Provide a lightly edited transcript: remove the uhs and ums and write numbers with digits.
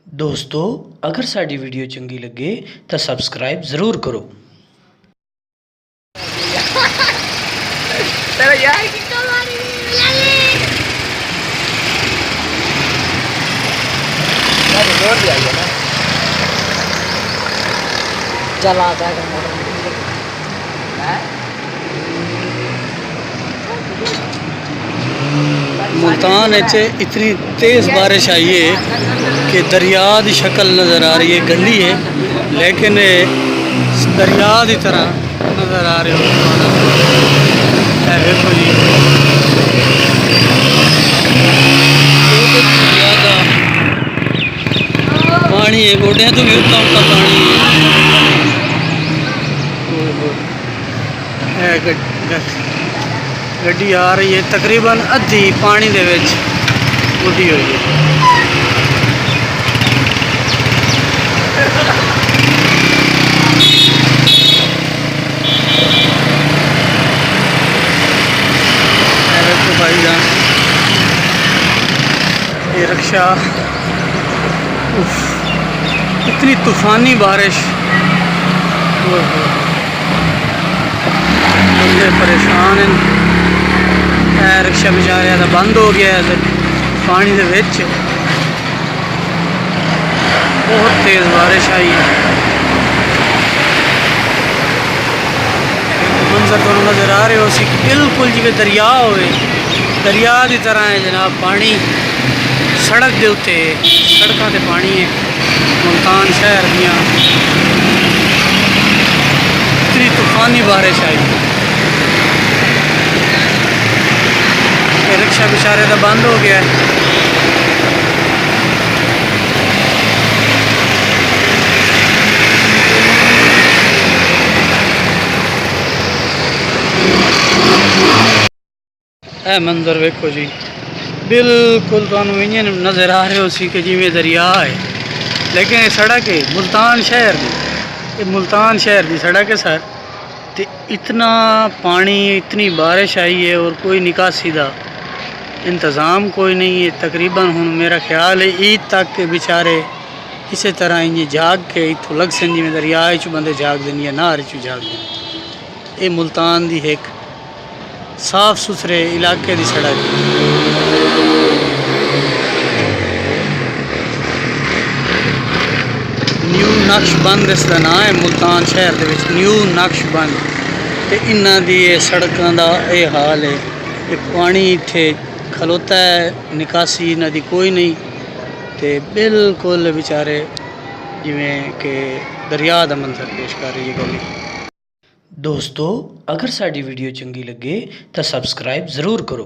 दोस्तों अगर साडी वीडियो चंगी लगे तो सब्सक्राइब जरूर करो। चला मुल्तान इतनी तेज़ बारिश आई है कि दरिया की शक्ल नज़र आ रही है। गली है लेकिन दरिया की तरह नज़र आ रहे हो। देखो जी दरिया का पानी है, गोडिया तो भी उतना उतना पानी है। गड्डी आ रही है तकरीबन अद्धी पानी दे विच बुढ़ी हुई है। देखो भाई जान ये रिक्शा, इतनी तूफानी बारिश, बंदे परेशान हैं। रिक्शा बेचारे का बंद हो गया है पानी दे विच। बहुत तेज़ बारिश आई है। मंजर तो नज़र आ रहे हो सी बिल्कुल जिवें दरिया होवे, दरिया की तरह है जनाब। पानी सड़क के उत्ते, सड़कों से पानी है। मुल्तान शहर दियाँ इतनी तूफानी बारिश आई। रिक्शा बेचारे का बंद हो गया है। ए मंजर वेखो जी, बिल्कुल तुहानू इ'यां नज़र आ रहे हो सी कि जिवें दरिया है, लेकिन ये सड़क है मुल्तान शहर की। ये मुल्तान शहर की सड़क है सर। तो इतना पानी, इतनी बारिश आई है और कोई निकासी का इंतज़ाम कोई नहीं है। तकरीबन हुण मेरा ख्याल है ईद तक के बेचारे इस तरह इं जाग के इतों लग सन जिवें दरिया चू बंदे जागदे या नहर चू जागदे। ये मुल्तान की एक साफ सुथरे इलाके की सड़क है। न्यू नक्शबंद इसका नाम है। मुल्तान शहर के विच न्यू नक्शबंद। तो इन्हां दी सड़कों का यह हाल है। ये पानी इत्थे खलोता है, निकासी इन्हां दी कोई नहीं। तो बिल्कुल बेचारे जिवें कि दरिया का मंजर पेश कर रही है गली। दोस्तों अगर साडी वीडियो चंगी लगे तो सब्सक्राइब ज़रूर करो।